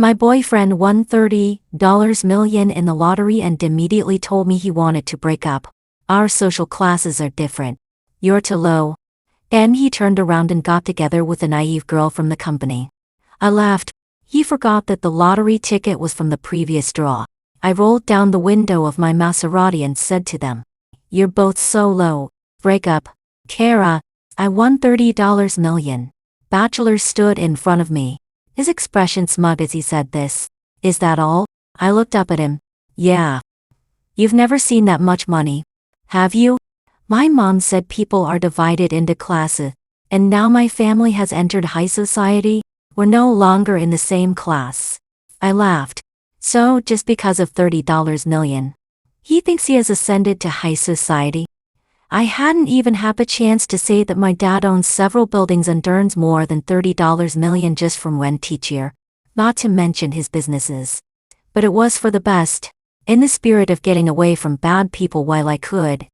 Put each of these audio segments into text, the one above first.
My boyfriend won $30 million in the lottery and immediately told me he wanted to break up. Our social classes are different. You're too low. And he turned around and got together with a naive girl from the company. I laughed. He forgot that the lottery ticket was from the previous draw. I rolled down the window of my Maserati and said to them, "You're both so low. Break up." Kara, I won $30 million. Bachelor stood in front of me. His expression smug as he said this. "Is that all?" I looked up at him. "Yeah. You've never seen that much money, have you?" My mom said people are divided into classes, and now my family has entered high society. We're no longer in the same class. I laughed. So, just because of $30 million, he thinks he has ascended to high society? I hadn't even had a chance to say that my dad owns several buildings and earns more than $30 million just from rent each year, not to mention his businesses. But it was for the best. In the spirit of getting away from bad people while I could,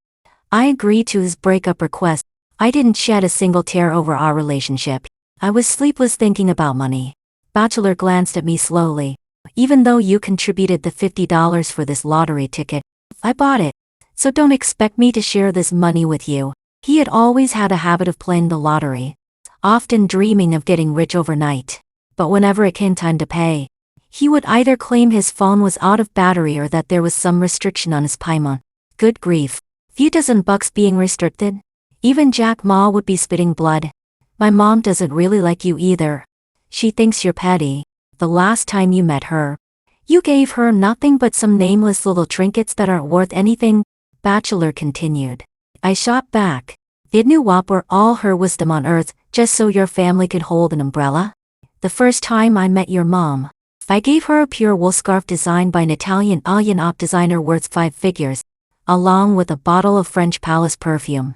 I agreed to his breakup request. I didn't shed a single tear over our relationship. I was sleepless thinking about money. Bachelor glanced at me slowly. "Even though you contributed the $50 for this lottery ticket, I bought it. So don't expect me to share this money with you." He had always had a habit of playing the lottery, often dreaming of getting rich overnight. But whenever it came time to pay, he would either claim his phone was out of battery or that there was some restriction on his payment. Good grief. Few dozen bucks being restricted? Even Jack Ma would be spitting blood. My mom doesn't really like you either. She thinks you're petty. The last time you met her, you gave her nothing but some nameless little trinkets that aren't worth anything, Bachelor continued. I shot back. Did you were all her wisdom on earth just so your family could hold an umbrella? The first time I met your mom, I gave her a pure wool scarf designed by an Italian op designer worth 5 figures, along with a bottle of French Palace perfume.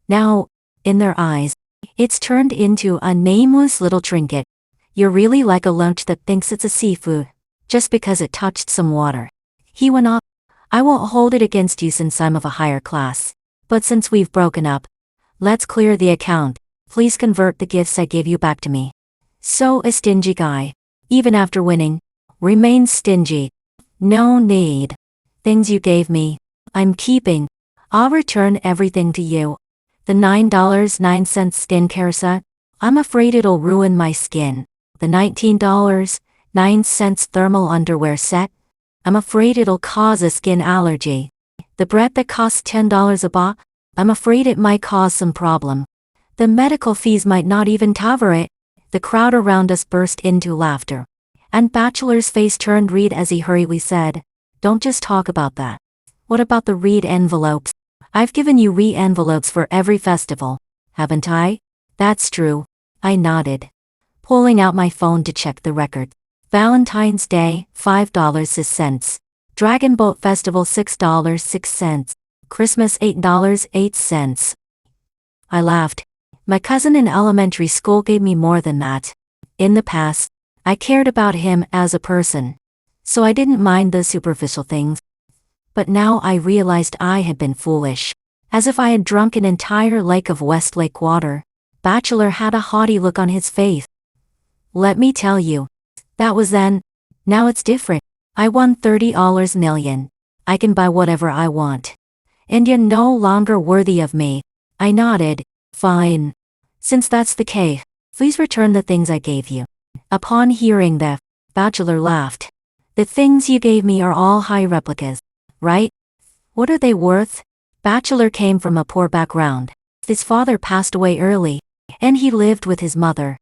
Now, in their eyes, it's turned into a nameless little trinket. You're really like a lunch that thinks it's a seafood, just because it touched some water. He went on. I won't hold it against you since I'm of a higher class. But since we've broken up, let's clear the account. Please convert the gifts I gave you back to me. So a stingy guy, even after winning, remains stingy. No need. Things you gave me, I'm keeping. I'll return everything to you. The $9.09 skincare set, I'm afraid it'll ruin my skin. The $19.09 thermal underwear set, I'm afraid it'll cause a skin allergy. The bread that costs $10 a box, I'm afraid it might cause some problem. The medical fees might not even cover it. The crowd around us burst into laughter. And Bachelor's face turned red as he hurriedly said, "Don't just talk about that. What about the red envelopes? I've given you envelopes for every festival, haven't I?" "That's true," I nodded, pulling out my phone to check the record. Valentine's Day, $5.06. Dragon Boat Festival, $6.06. Christmas, $8.08. I laughed. My cousin in elementary school gave me more than that. In the past, I cared about him as a person, so I didn't mind the superficial things. But now I realized I had been foolish. As if I had drunk an entire lake of Westlake water, Bachelor had a haughty look on his face. "Let me tell you, that was then. Now it's different. I won $30 million. I can buy whatever I want. And you're no longer worthy of me." I nodded. "Fine. Since that's the case, please return the things I gave you." Upon hearing that, Bachelor laughed. "The things you gave me are all high replicas, right? What are they worth?" Bachelor came from a poor background. His father passed away early, and he lived with his mother.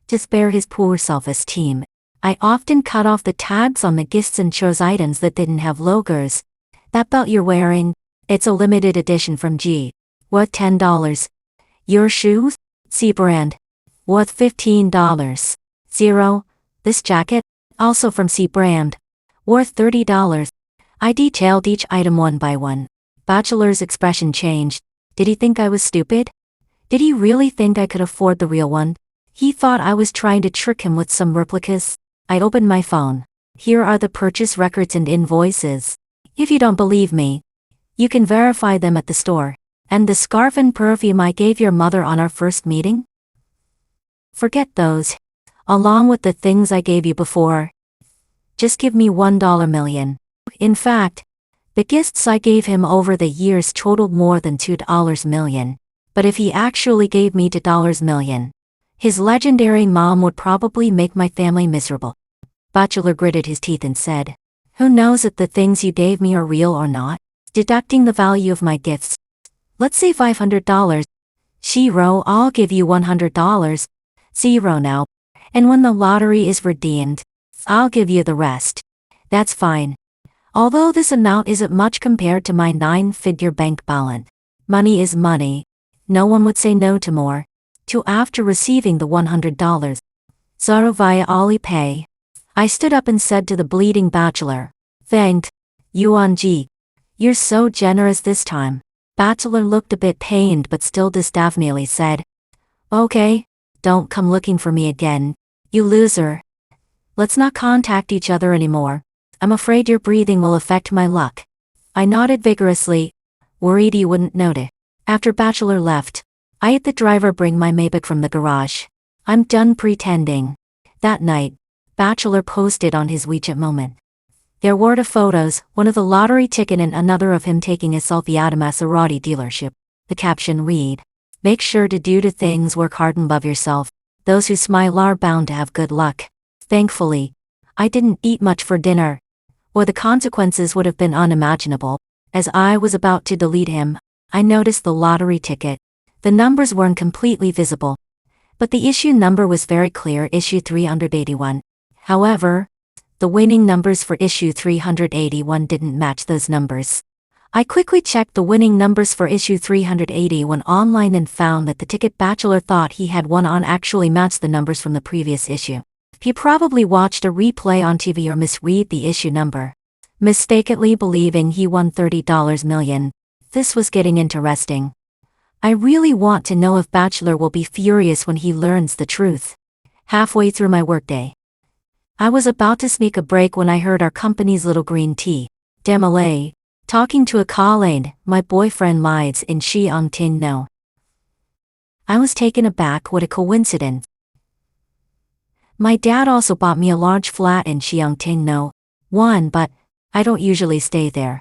To spare his poor self-esteem, I often cut off the tags on the gifts and chose items that didn't have logos. "That belt you're wearing, it's a limited edition from G. Worth $10. Your shoes? C brand. Worth $15. 0. This jacket? Also from C brand. Worth $30. I detailed each item one by one. Bachelor's expression changed. Did he think I was stupid? Did he really think I could afford the real one? He thought I was trying to trick him with some replicas. I opened my phone. Here are the purchase records and invoices. If you don't believe me, you can verify them at the store. And the scarf and perfume I gave your mother on our first meeting? Forget those. Along with the things I gave you before. Just give me $1 million. In fact, the gifts I gave him over the years totaled more than $2 million. But if he actually gave me $2 million, his legendary mom would probably make my family miserable. Bachelor gritted his teeth and said, "Who knows if the things you gave me are real or not? Deducting the value of my gifts. Let's say $500. Shiro, I'll give you $100. Zero now. And when the lottery is redeemed, I'll give you the rest." That's fine. Although this amount isn't much compared to my 9-figure bank balance. Money is money. No one would say no to more. To after receiving the $100. Zara via Alipay. I stood up and said to the bleeding bachelor, "Thank Yuan Ji. You're so generous this time." Bachelor looked a bit pained but still disdainfully said, "Okay, don't come looking for me again, you loser. Let's not contact each other anymore. I'm afraid your breathing will affect my luck." I nodded vigorously, worried he wouldn't notice. After Bachelor left, I had the driver bring my Maybach from the garage. I'm done pretending. That night, Bachelor posted on his WeChat moment. There were the photos, one of the lottery ticket and another of him taking a selfie at a Maserati dealership. The caption read, "Make sure to do the things, work hard and love yourself. Those who smile are bound to have good luck." Thankfully, I didn't eat much for dinner, or the consequences would have been unimaginable. As I was about to delete him, I noticed the lottery ticket. The numbers weren't completely visible, but the issue number was very clear, issue 381. However, the winning numbers for issue 381 didn't match those numbers. I quickly checked the winning numbers for issue 381 online and found that the ticket Bachelor thought he had won on actually matched the numbers from the previous issue. He probably watched a replay on TV or misread the issue number, mistakenly believing he won $30 million. This was getting interesting. I really want to know if Bachelor will be furious when he learns the truth. Halfway through my workday, I was about to sneak a break when I heard our company's little green tea, Demolay, talking to a colleague, "My boyfriend lives in Xiangting. I was taken aback. What a coincidence. My dad also bought me a large flat in Xiangting, but I don't usually stay there.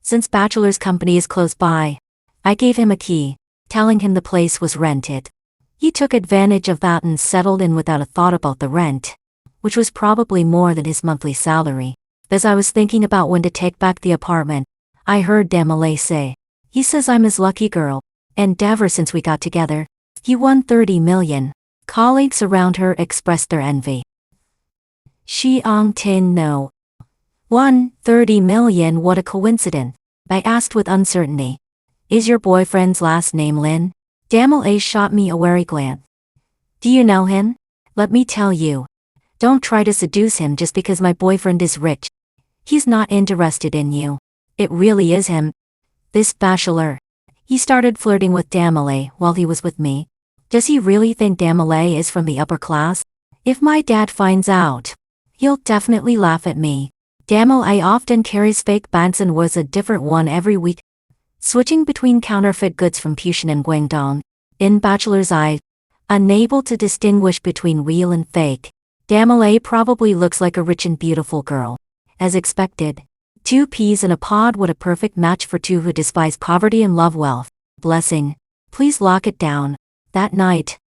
Since Bachelor's company is close by, I gave him a key, telling him the place was rented. He took advantage of that and settled in without a thought about the rent, which was probably more than his monthly salary. As I was thinking about when to take back the apartment, I heard Demolay say, "He says I'm his lucky girl, and ever since we got together, he won $30 million. Colleagues around her expressed their envy. Xiangting won $30 million. What a coincidence. I asked with uncertainty. "Is your boyfriend's last name Lin?" Demolay shot me a wary glance. "Do you know him? Let me tell you. Don't try to seduce him just because my boyfriend is rich. He's not interested in you. It really is him. This Bachelor. He started flirting with Demolay while he was with me. Does he really think Demolay is from the upper class? If my dad finds out, he'll definitely laugh at me. Demolay often carries fake bands and wears a different one every week, switching between counterfeit goods from Puxian and Guangdong. In Bachelor's eye, unable to distinguish between real and fake, Demolay probably looks like a rich and beautiful girl. As expected, two peas in a pod. What a perfect match for two who despise poverty and love wealth. Blessing. Please lock it down." That night,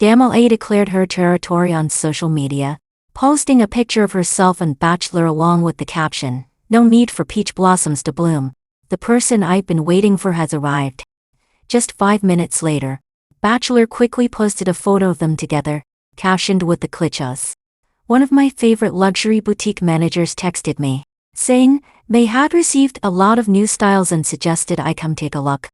Demolay declared her territory on social media, posting a picture of herself and Bachelor along with the caption, "No need for peach blossoms to bloom. The person I've been waiting for has arrived." Just 5 minutes later, Bachelor quickly posted a photo of them together, captioned with the clichés. One of my favorite luxury boutique managers texted me, saying they had received a lot of new styles and suggested I come take a look.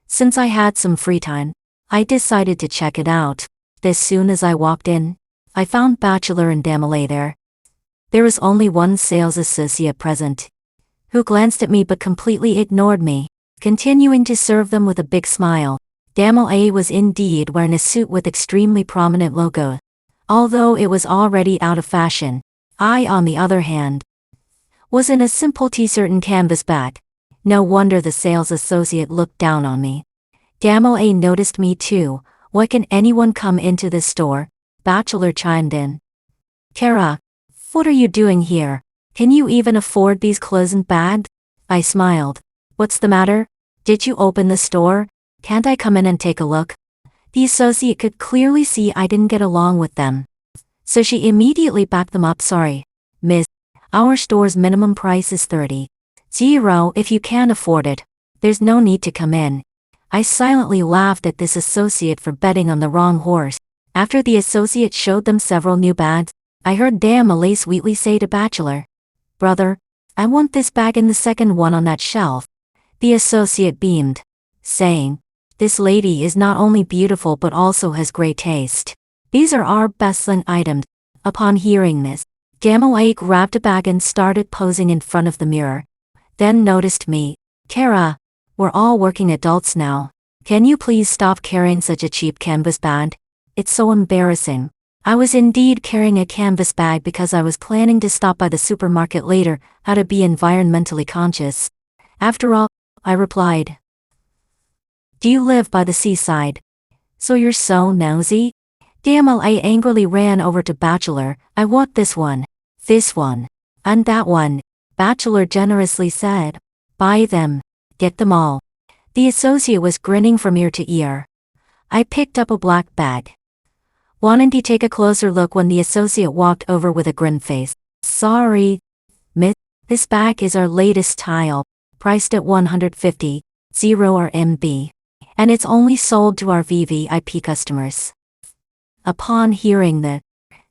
Since I had some free time, I decided to check it out. As soon as I walked in, I found Bachelor and Demolay there. There was only one sales associate present, who glanced at me but completely ignored me, continuing to serve them with a big smile. Demolay was indeed wearing a suit with extremely prominent logo, although it was already out of fashion. I, on the other hand, was in a simple t-shirt and canvas bag. No wonder the sales associate looked down on me. Demolay noticed me too. "Why can anyone come into this store?" Bachelor chimed in. "Kara, what are you doing here?" Can you even afford these clothes and bags? I smiled. What's the matter? Did you open the store? Can't I come in and take a look? The associate could clearly see I didn't get along with them. So she immediately backed them up. Sorry, miss. Our store's minimum price is $30. If you can't afford it, there's no need to come in. I silently laughed at this associate for betting on the wrong horse. After the associate showed them several new bags, I heard Damale sweetly say to Bachelor, "Brother, I want this bag and the second one on that shelf." The associate beamed, saying, "This lady is not only beautiful but also has great taste. These are our best-selling items." Upon hearing this, Damale grabbed a bag and started posing in front of the mirror. Then noticed me. "Kara, we're all working adults now. Can you please stop carrying such a cheap canvas bag? It's so embarrassing." I was indeed carrying a canvas bag because I was planning to stop by the supermarket later, how to be environmentally conscious. After all, I replied. "Do you live by the seaside? So you're so nosy?" Damale angrily ran over to Bachelor. "I want this one, and that one," Bachelor generously said. "Buy them. Get them all." The associate was grinning from ear to ear. I picked up a black bag. Wanted to take a closer look when the associate walked over with a grin face. "Sorry, miss, this bag is our latest style, priced at $150 RMB, and it's only sold to our VVIP customers." Upon hearing that,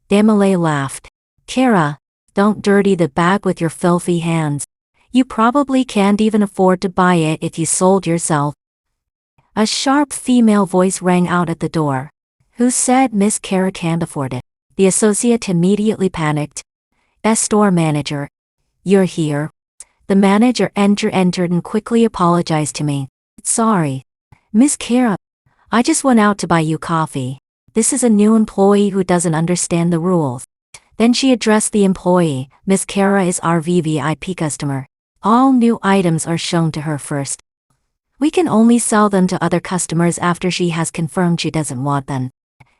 Damale laughed. "Kara, don't dirty the bag with your filthy hands. You probably can't even afford to buy it if you sold yourself." A sharp female voice rang out at the door. "Who said Miss Kara can't afford it?" The associate immediately panicked. "Store manager. You're here." The manager entered and quickly apologized to me. "Sorry, Miss Kara. I just went out to buy you coffee. This is a new employee who doesn't understand the rules." Then she addressed the employee. "Miss Kara is our VVIP customer. All new items are shown to her first. We can only sell them to other customers after she has confirmed she doesn't want them."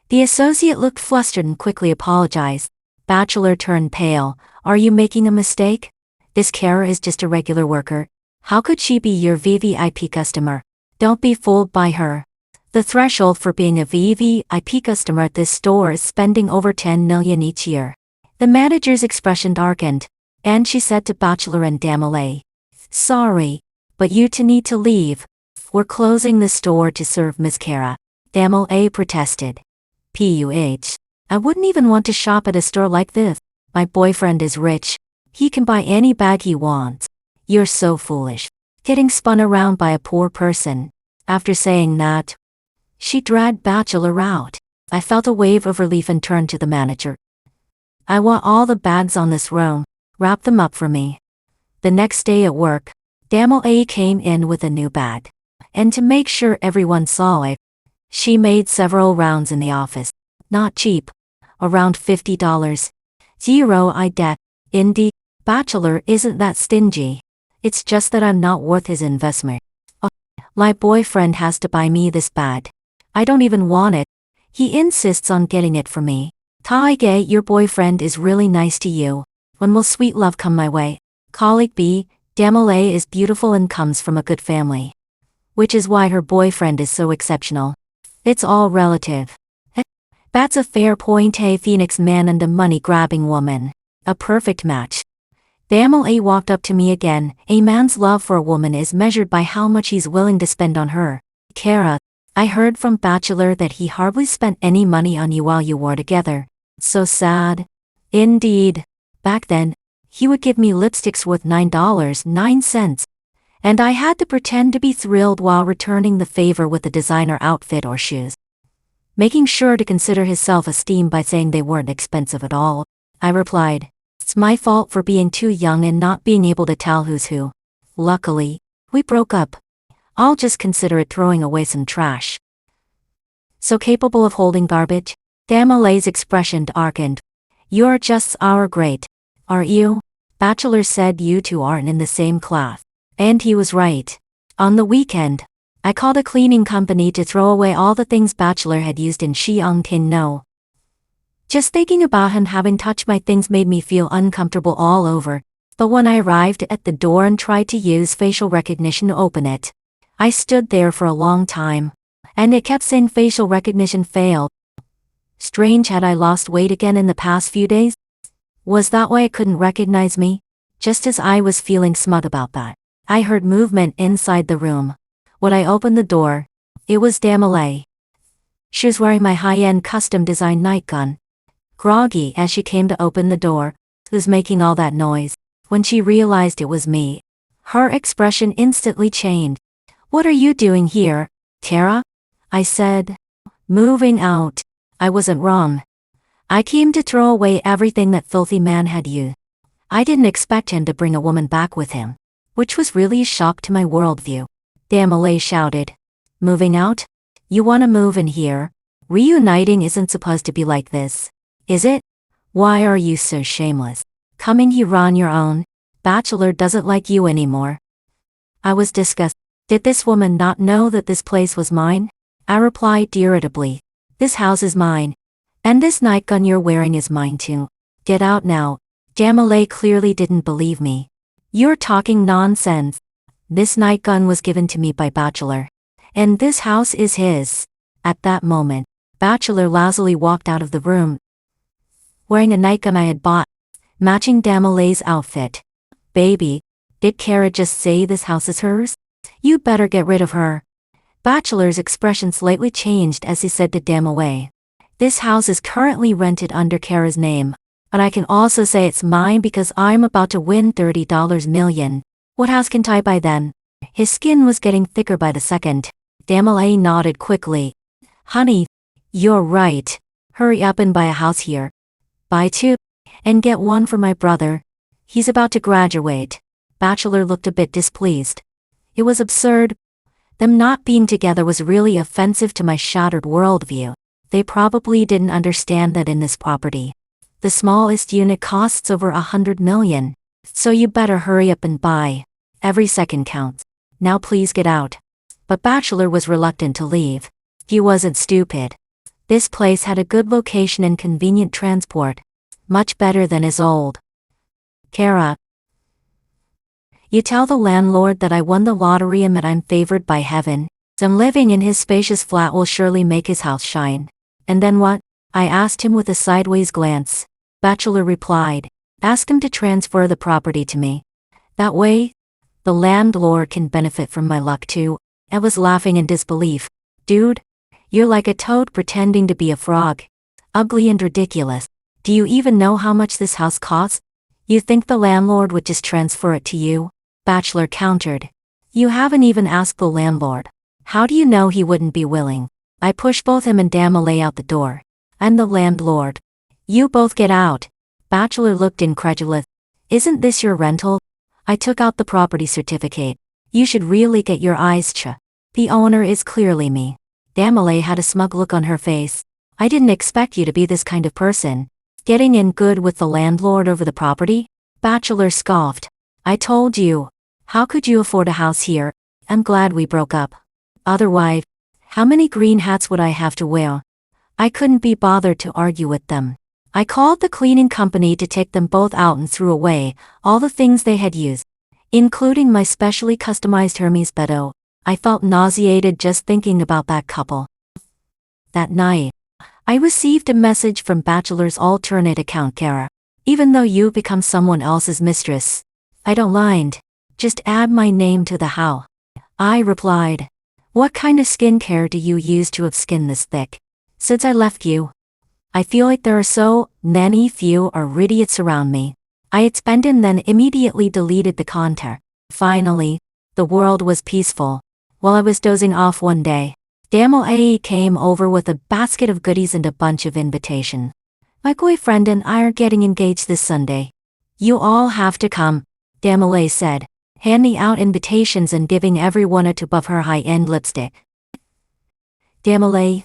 The associate looked flustered and quickly apologized. Bachelor turned pale. "Are you making a mistake? This Kara is just a regular worker. How could she be your VVIP customer? Don't be fooled by her. The threshold for being a VVIP customer at this store is spending over 10 million each year." The manager's expression darkened, and she said to Bachelor and Damale, "Sorry, but you two need to leave. We're closing the store to serve Miss Kara." Damale protested. "Puh, I wouldn't even want to shop at a store like this. My boyfriend is rich. He can buy any bag he wants." "You're so foolish. Getting spun around by a poor person." After saying that, she dragged Bachelor out. I felt a wave of relief and turned to the manager. "I want all the bags on this row. Wrap them up for me." The next day at work, Damale came in with a new bag. And to make sure everyone saw it, she made several rounds in the office. "Not cheap. Around $50. I bet. Indy, Bachelor isn't that stingy. It's just that I'm not worth his investment. Oh, my boyfriend has to buy me this bag. I don't even want it. He insists on getting it for me. Taige, your boyfriend is really nice to you. When will sweet love come my way?" Colleague B, Damale is beautiful and comes from a good family. Which is why her boyfriend is so exceptional. It's all relative. That's a fair point. A Phoenix man and a money-grabbing woman. A perfect match. Damale walked up to me again. "A man's love for a woman is measured by how much he's willing to spend on her. Kara, I heard from Bachelor that he hardly spent any money on you while you were together. So sad." "Indeed. Back then, he would give me lipsticks worth $9.09. And I had to pretend to be thrilled while returning the favor with a designer outfit or shoes. Making sure to consider his self-esteem by saying they weren't expensive at all." I replied, "It's my fault for being too young and not being able to tell who's who. Luckily, we broke up. I'll just consider it throwing away some trash." "So capable of holding garbage?" Damale's expression darkened. "You're just our grade. Are you?" Bachelor said you two aren't in the same class. And he was right. On the weekend, I called a cleaning company to throw away all the things Bachelor had used in Xiangtin No. Just thinking about him having touched my things made me feel uncomfortable all over. But when I arrived at the door and tried to use facial recognition to open it, I stood there for a long time, and it kept saying facial recognition failed. Strange, had I lost weight again in the past few days? Was that why it couldn't recognize me? Just as I was feeling smug about that, I heard movement inside the room. When I opened the door, it was Damale. She was wearing my high-end custom-designed night gun. Groggy as she came to open the door, was making all that noise. When she realized it was me, her expression instantly changed. "What are you doing here, Tara?" I said. "Moving out." I wasn't wrong. I came to throw away everything that filthy man had used. I didn't expect him to bring a woman back with him, which was really a shock to my worldview. Damale shouted. "Moving out? You want to move in here? Reuniting isn't supposed to be like this, is it? Why are you so shameless? Coming here on your own? Bachelor doesn't like you anymore." I was disgusted. Did this woman not know that this place was mine? I replied irritably. "This house is mine. And this nightgun you're wearing is mine too. Get out now." Damale clearly didn't believe me. "You're talking nonsense. This nightgun was given to me by Bachelor. And this house is his." At that moment, Bachelor lazily walked out of the room, wearing a nightgun I had bought, matching Damale's outfit. "Baby, did Kara just say this house is hers? You better get rid of her." Bachelor's expression slightly changed as he said to Damale, "This house is currently rented under Kara's name, but I can also say it's mine because I'm about to win $30 million. What house can I buy then?" His skin was getting thicker by the second. Damale nodded quickly. "Honey, you're right. Hurry up and buy a house here. Buy two, and get one for my brother. He's about to graduate." Bachelor looked a bit displeased. It was absurd. Them not being together was really offensive to my shattered worldview. They probably didn't understand that in this property, the smallest unit costs over $100 million. So you better hurry up and buy. Every second counts. Now please get out. But Bachelor was reluctant to leave. He wasn't stupid. This place had a good location and convenient transport. Much better than his old. "Kara, you tell the landlord that I won the lottery and that I'm favored by heaven. Some living in his spacious flat will surely make his house shine." "And then what?" I asked him with a sideways glance. Bachelor replied, "Ask him to transfer the property to me. That way, the landlord can benefit from my luck too." I was laughing in disbelief. "Dude, you're like a toad pretending to be a frog. Ugly and ridiculous. Do you even know how much this house costs? You think the landlord would just transfer it to you?" Bachelor countered. "You haven't even asked the landlord. How do you know he wouldn't be willing?" I pushed both him and Damale out the door. "I'm the landlord. You both get out." Bachelor looked incredulous. "Isn't this your rental?" I took out the property certificate. "You should really get your eyes checked. The owner is clearly me." Damale had a smug look on her face. "I didn't expect you to be this kind of person. Getting in good with the landlord over the property?" Bachelor scoffed. "I told you. How could you afford a house here? I'm glad we broke up. Otherwise, how many green hats would I have to wear?" I couldn't be bothered to argue with them. I called the cleaning company to take them both out and threw away all the things they had used, including my specially customized Hermes bedo. I felt nauseated just thinking about that couple. That night, I received a message from Bachelor's alternate account. "Kara, even though you've become someone else's mistress, I don't mind. Just add my name to the house." I replied, "What kind of skincare do you use to have skin this thick? Since I left you, I feel like there are so many few or idiots around me." I had spent and then immediately deleted the contact. Finally, the world was peaceful. While I was dozing off one day, Damale came over with a basket of goodies and a bunch of invitations. "My boyfriend and I are getting engaged this Sunday. You all have to come," Damale said, handing out invitations and giving everyone a tube of her high-end lipstick. "Damale,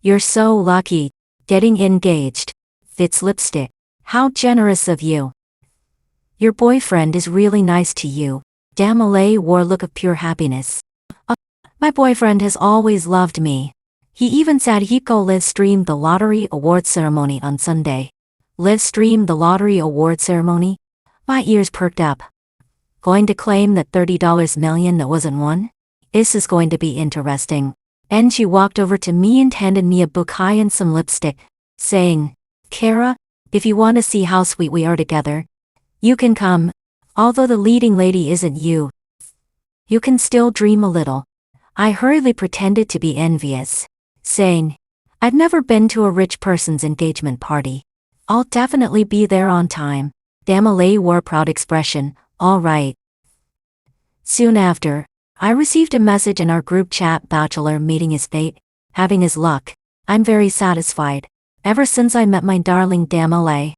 you're so lucky. Getting engaged. Fits lipstick. How generous of you. Your boyfriend is really nice to you." Damale wore a look of pure happiness. My boyfriend has always loved me. He even said he'd go live stream the lottery award ceremony on Sunday." Live stream the lottery award ceremony? My ears perked up. Going to claim that $30 million that wasn't won? This is going to be interesting. And she walked over to me and handed me a bouquet and some lipstick, saying, Kara, if you want to see how sweet we are together, you can come. Although the leading lady isn't you, you can still dream a little. I hurriedly pretended to be envious, saying, I've never been to a rich person's engagement party. I'll definitely be there on time. Damilet wore a proud expression, all right. Soon after, I received a message in our group chat: Bachelor meeting his fate, having his luck. I'm very satisfied. Ever since I met my darling Damilet,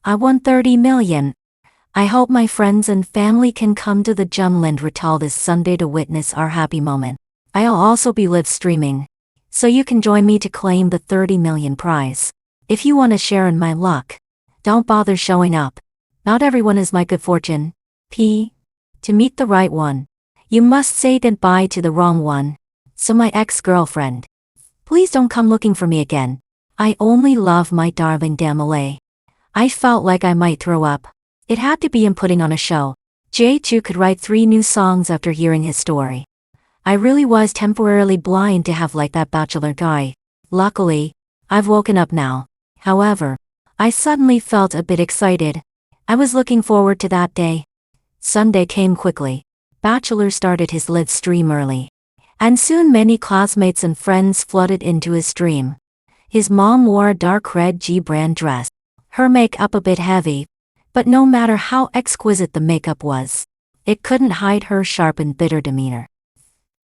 I won 30 million. I hope my friends and family can come to the Jumland Ratal this Sunday to witness our happy moment. I'll also be live streaming, so you can join me to claim the 30 million prize. If you want to share in my luck, don't bother showing up. Not everyone is my good fortune. To meet the right one, you must say goodbye to the wrong one. So my ex-girlfriend, please don't come looking for me again. I only love my darling Damilet. I felt like I might throw up. It had to be him putting on a show. J2 could write 3 new songs after hearing his story. I really was temporarily blind to have like that bachelor guy. Luckily, I've woken up now. However, I suddenly felt a bit excited. I was looking forward to that day. Sunday came quickly. Bachelor started his live stream early. And soon many classmates and friends flooded into his stream. His mom wore a dark red G-brand dress. Her makeup a bit heavy, but no matter how exquisite the makeup was, it couldn't hide her sharp and bitter demeanor.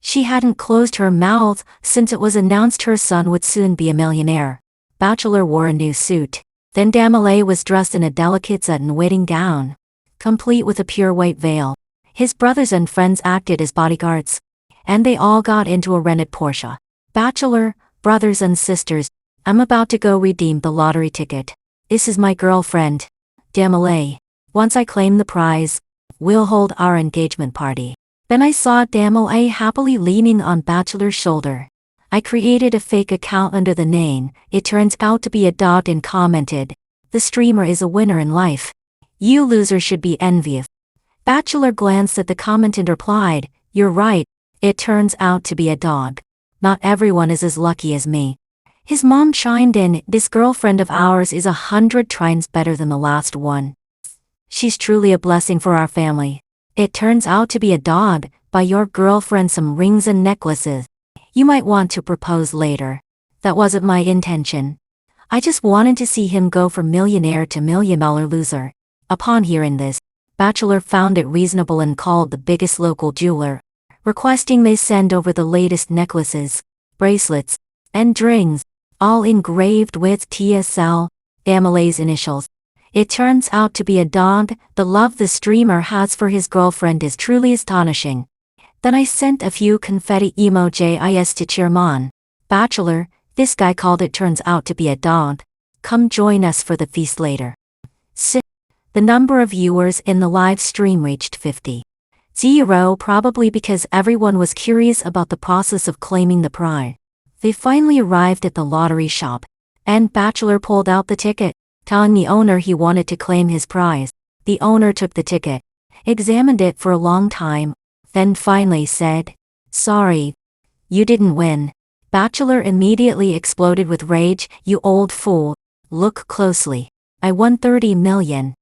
She hadn't closed her mouth since it was announced her son would soon be a millionaire. Bachelor wore a new suit. Then Damilet was dressed in a delicate satin wedding gown, complete with a pure white veil. His brothers and friends acted as bodyguards, and they all got into a rented Porsche. Bachelor, brothers and sisters, I'm about to go redeem the lottery ticket. This is my girlfriend, Damilet. Once I claim the prize, we'll hold our engagement party. Then I saw Damilet happily leaning on Bachelor's shoulder. I created a fake account under the name. It turns out to be a dog and commented, the streamer is a winner in life. You losers should be envious. Bachelor glanced at the comment and replied, you're right, it turns out to be a dog. Not everyone is as lucky as me. His mom chimed in, this girlfriend of ours is 100 times better than the last one. She's truly a blessing for our family. It turns out to be a dog. Buy your girlfriend some rings and necklaces. You might want to propose later. That wasn't my intention. I just wanted to see him go from millionaire to $1 million loser. Upon hearing this, Bachelor found it reasonable and called the biggest local jeweler, requesting they send over the latest necklaces, bracelets, and rings, all engraved with TSL, Damilet's initials. It turns out to be a dog. The love the streamer has for his girlfriend is truly astonishing. Then I sent a few confetti emojis to cheer him on. Bachelor, this guy called it turns out to be a dog. Come join us for the feast later. The number of viewers in the live stream reached 50. Probably because everyone was curious about the process of claiming the prize. They finally arrived at the lottery shop, and Bachelor pulled out the ticket, telling the owner he wanted to claim his prize. The owner took the ticket, examined it for a long time, then finally said, sorry, you didn't win. Bachelor immediately exploded with rage, you old fool, look closely. I won 30 million.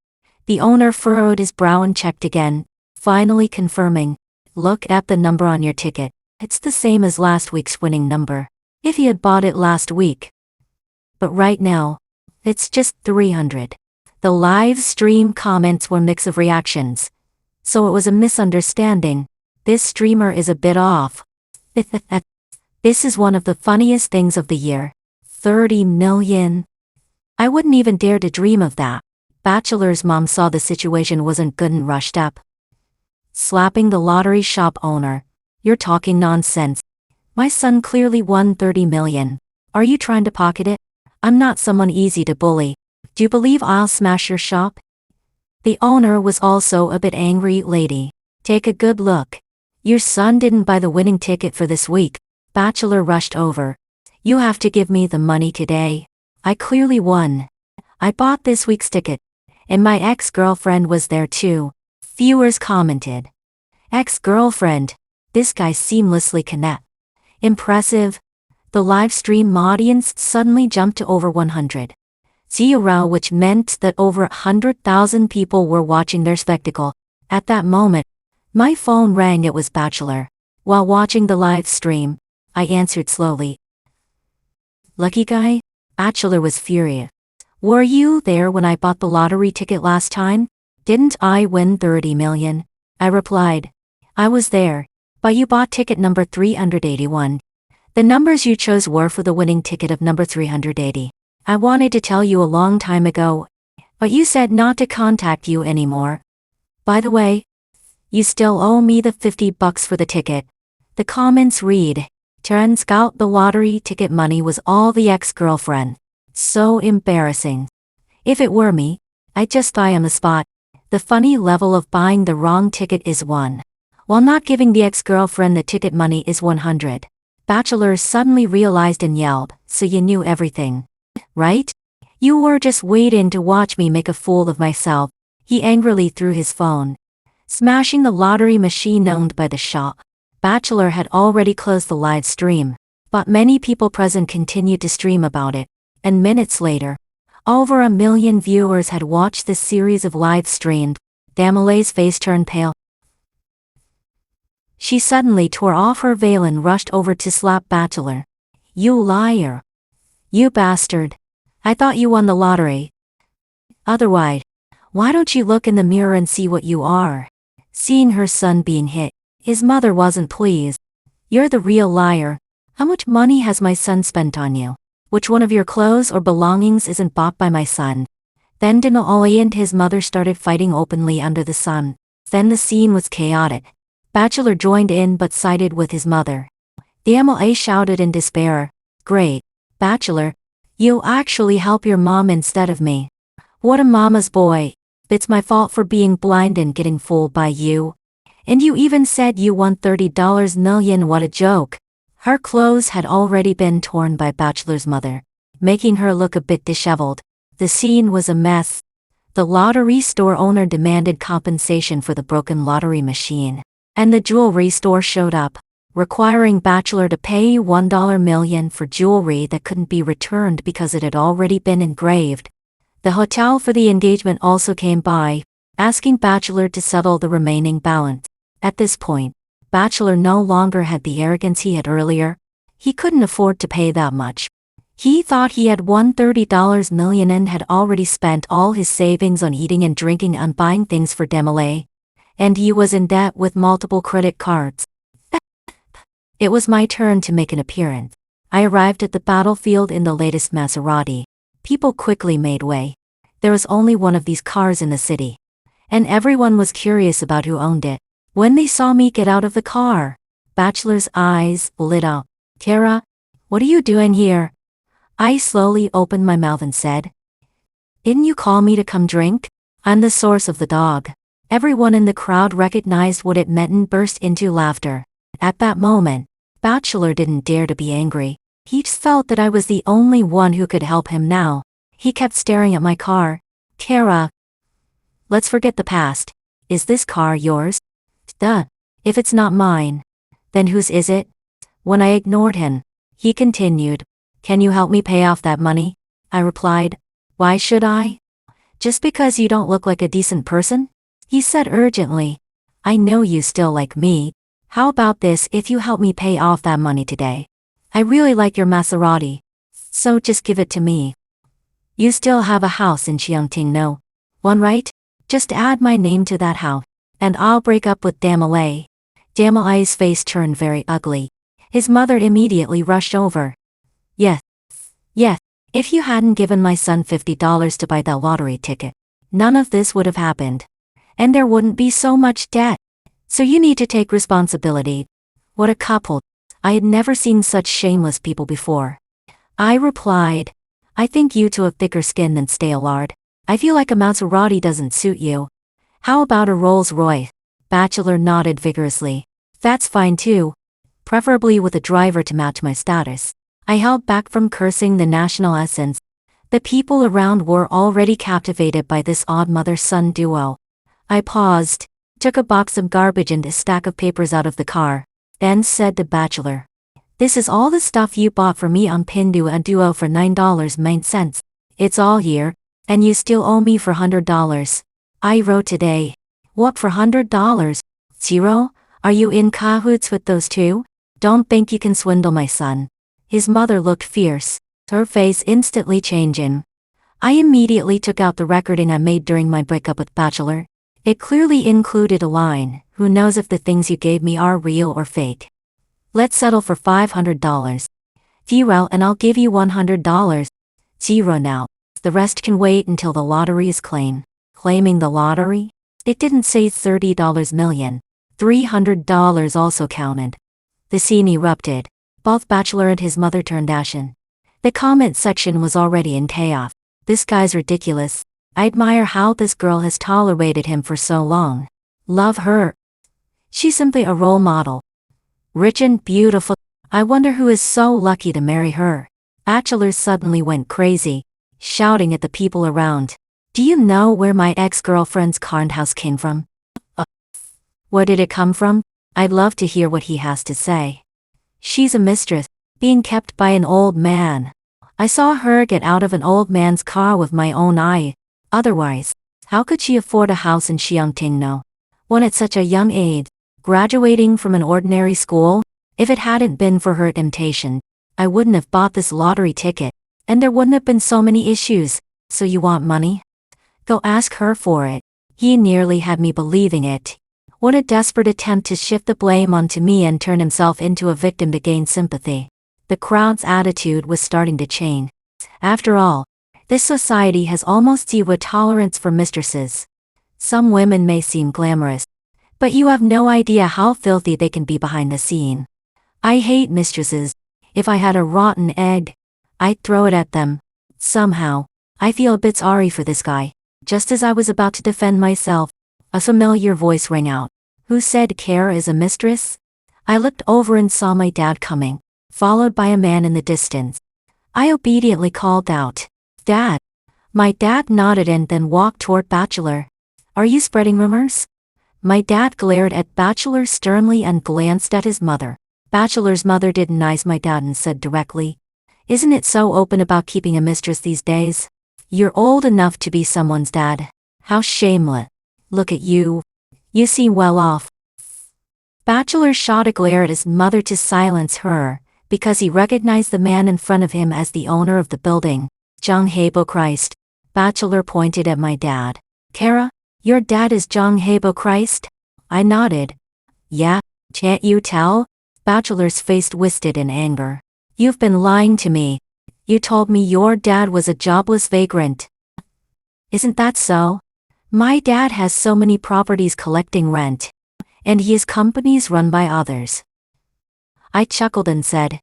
The owner furrowed his brow and checked again, finally confirming, look at the number on your ticket. It's the same as last week's winning number, if he had bought it last week. But right now, it's just 300. The live stream comments were a mix of reactions. So it was a misunderstanding. This streamer is a bit off. This is one of the funniest things of the year. 30 million. I wouldn't even dare to dream of that. Bachelor's mom saw the situation wasn't good and rushed up, slapping the lottery shop owner. You're talking nonsense. My son clearly won 30 million. Are you trying to pocket it? I'm not someone easy to bully. Do you believe I'll smash your shop? The owner was also a bit angry. Lady, take a good look. Your son didn't buy the winning ticket for this week. Bachelor rushed over. You have to give me the money today. I clearly won. I bought this week's ticket. And my ex-girlfriend was there too. Viewers commented. Ex-girlfriend. This guy seamlessly connect. Impressive. The live stream audience suddenly jumped to over 100. 0, which meant that over 100,000 people were watching their spectacle. At that moment, my phone rang. It was Bachelor. While watching the live stream, I answered slowly. Lucky guy? Bachelor was furious. Were you there when I bought the lottery ticket last time? Didn't I win 30 million? I replied. I was there, but you bought ticket number 381. The numbers you chose were for the winning ticket of number 380. I wanted to tell you a long time ago, but you said not to contact you anymore. By the way, you still owe me the $50 for the ticket. The comments read, turns out the lottery ticket money was all the ex-girlfriend. So embarrassing. If it were me, I'd just die on the spot. The funny level of buying the wrong ticket is 1, while not giving the ex-girlfriend the ticket money is 100. Bachelor suddenly realized and yelled, so you knew everything, right? You were just waiting to watch me make a fool of myself. He angrily threw his phone, smashing the lottery machine owned by the shop. Bachelor had already closed the live stream, but many people present continued to stream about it, and minutes later, over 1 million viewers had watched this series of live streams. Damila's face turned pale. She suddenly tore off her veil and rushed over to slap Bachelor. You liar. You bastard. I thought you won the lottery. Otherwise, why don't you look in the mirror and see what you are? Seeing her son being hit, his mother wasn't pleased. You're the real liar. How much money has my son spent on you? Which one of your clothes or belongings isn't bought by my son? Then Denali and his mother started fighting openly under the sun. Then the scene was chaotic. Bachelor joined in but sided with his mother. Damila shouted in despair. Great, Bachelor, you actually help your mom instead of me. What a mama's boy. It's my fault for being blind and getting fooled by you. And you even said you won $30 million. What a joke. Her clothes had already been torn by Bachelor's mother, making her look a bit disheveled. The scene was a mess. The lottery store owner demanded compensation for the broken lottery machine, and the jewelry store showed up, requiring Bachelor to pay $1 million for jewelry that couldn't be returned because it had already been engraved. The hotel for the engagement also came by, asking Bachelor to settle the remaining balance. At this point, Bachelor no longer had the arrogance he had earlier. He couldn't afford to pay that much. He thought he had won $30 million and had already spent all his savings on eating and drinking and buying things for Damila. And he was in debt with multiple credit cards. It was my turn to make an appearance. I arrived at the battlefield in the latest Maserati. People quickly made way. There was only one of these cars in the city, and everyone was curious about who owned it. When they saw me get out of the car, Bachelor's eyes lit up. Kara, what are you doing here? I slowly opened my mouth and said, didn't you call me to come drink? I'm the source of the dog. Everyone in the crowd recognized what it meant and burst into laughter. At that moment, Bachelor didn't dare to be angry. He just felt that I was the only one who could help him now. He kept staring at my car. Kara, let's forget the past. Is this car yours? Duh. If it's not mine, then whose is it? When I ignored him, he continued, can you help me pay off that money? I replied, why should I? Just because you don't look like a decent person? He said urgently, I know you still like me. How about this if you help me pay off that money today? I really like your Maserati, so just give it to me. You still have a house in Cheongting, no? One, right? Just add my name to that house, and I'll break up with Damila's. Damila's face turned very ugly. His mother immediately rushed over. Yes. If you hadn't given my son $50 to buy that lottery ticket, none of this would have happened. And there wouldn't be so much debt. So you need to take responsibility. What a couple. I had never seen such shameless people before. I replied, I think you two have thicker skin than stale lard. I feel like a Maserati doesn't suit you. How about a Rolls Royce? Bachelor nodded vigorously. That's fine too. Preferably with a driver to match my status. I held back from cursing the national essence. The people around were already captivated by this odd mother-son duo. I paused, took a box of garbage and a stack of papers out of the car, then said to Bachelor, "This is all the stuff you bought for me on Pinduoduo for $9.09. It's all here, and you still owe me for $100. I wrote today." "What for $100? Zero? Are you in cahoots with those two? Don't think you can swindle my son." His mother looked fierce, her face instantly changing. I immediately took out the recording I made during my breakup with Bachelor. It clearly included a line, "Who knows if the things you gave me are real or fake? Let's settle for $500. Zero, and I'll give you $100. Zero now. The rest can wait until the lottery is claimed." Claiming the lottery? It didn't say $30 million. $300 also counted. The scene erupted. Both Bachelor and his mother turned ashen. The comment section was already in chaos. "This guy's ridiculous. I admire how this girl has tolerated him for so long. Love her. She's simply a role model. Rich and beautiful. I wonder who is so lucky to marry her." Bachelor suddenly went crazy, shouting at the people around, "Do you know where my ex-girlfriend's current house came from? Where did it come from? I'd love to hear what he has to say. She's a mistress, being kept by an old man. I saw her get out of an old man's car with my own eye. Otherwise, how could she afford a house in Xiangtingno? When at such a young age, graduating from an ordinary school? If it hadn't been for her temptation, I wouldn't have bought this lottery ticket, and there wouldn't have been so many issues." "So you want money? Go ask her for it." He nearly had me believing it. What a desperate attempt to shift the blame onto me and turn himself into a victim to gain sympathy. The crowd's attitude was starting to change. After all, this society has almost zero tolerance for mistresses. Some women may seem glamorous, but you have no idea how filthy they can be behind the scene. I hate mistresses. If I had a rotten egg, I'd throw it at them. Somehow, I feel a bit sorry for this guy. Just as I was about to defend myself, a familiar voice rang out. "Who said Kara is a mistress?" I looked over and saw my dad coming, followed by a man in the distance. I obediently called out, "Dad." My dad nodded and then walked toward Bachelor. "Are you spreading rumors?" My dad glared at Bachelor sternly and glanced at his mother. Bachelor's mother didn't nice my dad and said directly, "Isn't it so open about keeping a mistress these days? You're old enough to be someone's dad. How shameless. Look at you. You seem well off." Bachelor shot a glare at his mother to silence her, because he recognized the man in front of him as the owner of the building, Zhang Hebo Christ. Bachelor pointed at my dad. "Kara, your dad is Zhang Hebo Christ?" I nodded. "Yeah, can't you tell?" Bachelor's face twisted in anger. "You've been lying to me. You told me your dad was a jobless vagrant. Isn't that so? My dad has so many properties collecting rent, and he has companies run by others." I chuckled and said,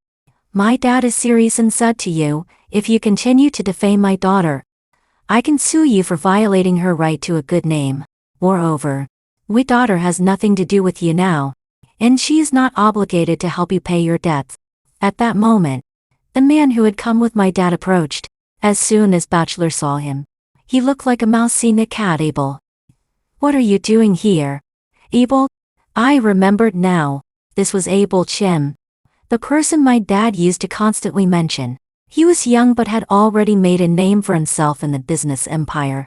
"My dad is serious and said to you, if you continue to defame my daughter, I can sue you for violating her right to a good name. Moreover, my daughter has nothing to do with you now, and she is not obligated to help you pay your debts." At that moment, the man who had come with my dad approached. As soon as Bachelor saw him, he looked like a mouse seeing a cat. "Abel. What are you doing here?" "Abel?" I remembered now. This was Abel Chen, the person my dad used to constantly mention. He was young but had already made a name for himself in the business empire.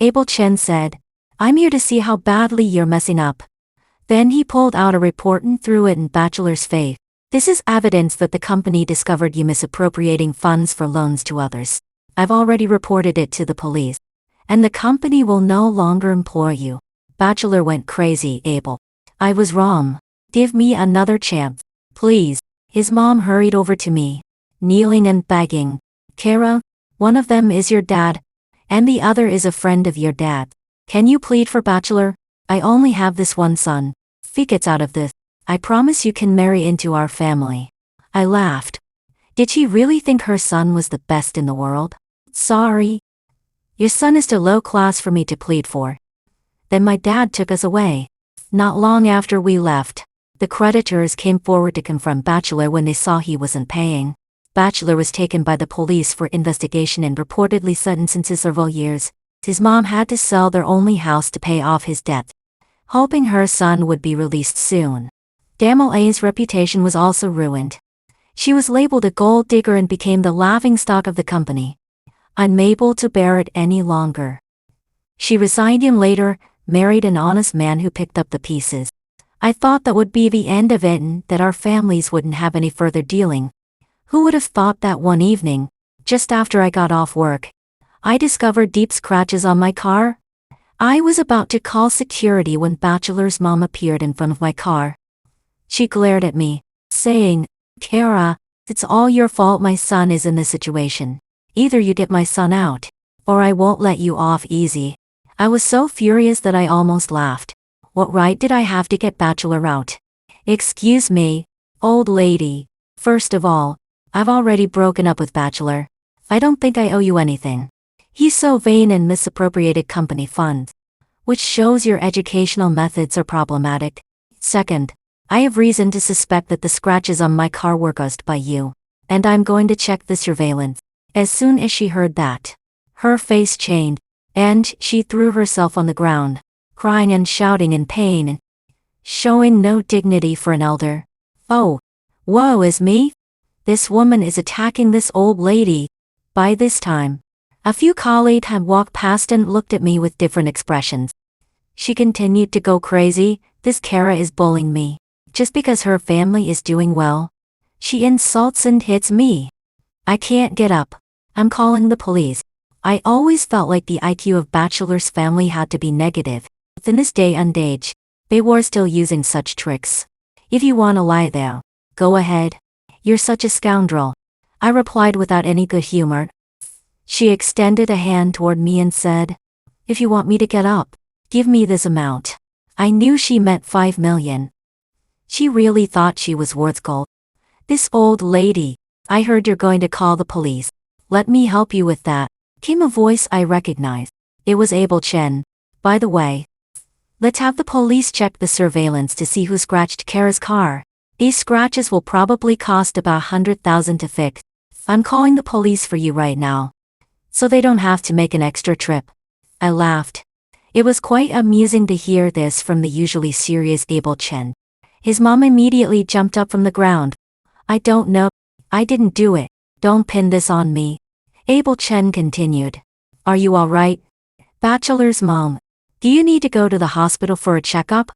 Abel Chen said, "I'm here to see how badly you're messing up." Then he pulled out a report and threw it in Bachelor's face. "This is evidence that the company discovered you misappropriating funds for loans to others. I've already reported it to the police, and the company will no longer employ you." Bachelor went crazy. "Abel, I was wrong. Give me another chance, please." His mom hurried over to me, kneeling and begging, "Kara, one of them is your dad, and the other is a friend of your dad. Can you plead for Bachelor? I only have this one son. If he gets out of this, I promise you can marry into our family." I laughed. Did she really think her son was the best in the world? "Sorry. Your son is too low class for me to plead for." Then my dad took us away. Not long after we left, the creditors came forward to confront Bachelor when they saw he wasn't paying. Bachelor was taken by the police for investigation and reportedly sentenced to several years. His mom had to sell their only house to pay off his debt, hoping her son would be released soon. Damila's reputation was also ruined. She was labeled a gold digger and became the laughingstock of the company. Unable to bear it any longer, she resigned and later married an honest man who picked up the pieces. I thought that would be the end of it and that our families wouldn't have any further dealing. Who would have thought that one evening, just after I got off work, I discovered deep scratches on my car? I was about to call security when Bachelor's mom appeared in front of my car. She glared at me, saying, "Kara, it's all your fault my son is in this situation. Either you get my son out, or I won't let you off easy." I was so furious that I almost laughed. What right did I have to get Bachelor out? Excuse me, old lady. First of all, I've already broken up with Bachelor. I don't think I owe you anything. He's so vain and misappropriated company funds, which shows your educational methods are problematic. Second, I have reason to suspect that the scratches on my car were caused by you, and I'm going to check the surveillance. As soon as she heard that, her face changed, and she threw herself on the ground, crying and shouting in pain, showing no dignity for an elder. Oh, woe is me! This woman is attacking this old lady. By this time, a few colleagues had walked past and looked at me with different expressions. She continued to go crazy. This Kara is bullying me. Just because her family is doing well, she insults and hits me. I can't get up. I'm calling the police. I always felt like the IQ of Bachelor's family had to be negative. In this day and age, they were still using such tricks. If you want to lie there, go ahead. You're such a scoundrel, I replied without any good humor. She extended a hand toward me and said, "If you want me to get up, give me this amount." I knew she meant 5 million. She really thought she was worth gold. This old lady, I heard you're going to call the police. Let me help you with that, came a voice I recognized. It was Abel Chen. By the way, let's have the police check the surveillance to see who scratched Kara's car. These scratches will probably cost about 100,000 to fix. I'm calling the police for you right now, so they don't have to make an extra trip. I laughed. It was quite amusing to hear this from the usually serious Abel Chen. His mom immediately jumped up from the ground. "I don't know. I didn't do it. Don't pin this on me." Abel Chen continued. "Are you all right? Bachelor's mom, do you need to go to the hospital for a checkup?"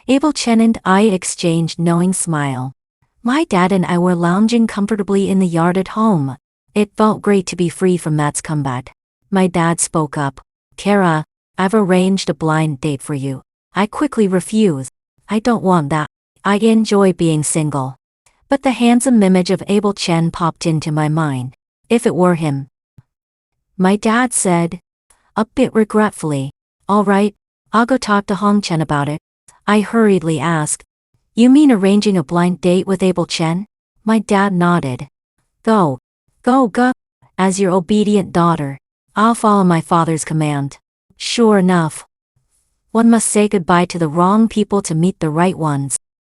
Abel Chen and I exchanged knowing smile. My dad and I were lounging comfortably in the yard at home. It felt great to be free from Matt's combat. My dad spoke up. "Kara, I've arranged a blind date for you." I quickly refused. I don't want that. I enjoy being single. But the handsome image of Abel Chen popped into my mind. If it were him. My dad said, a bit regretfully, "All right, I'll go talk to Hong Chen about it." I hurriedly asked, "You mean arranging a blind date with Abel Chen?" My dad nodded. Go. As your obedient daughter, I'll follow my father's command." Sure enough, one must say goodbye to the wrong people to meet the right ones.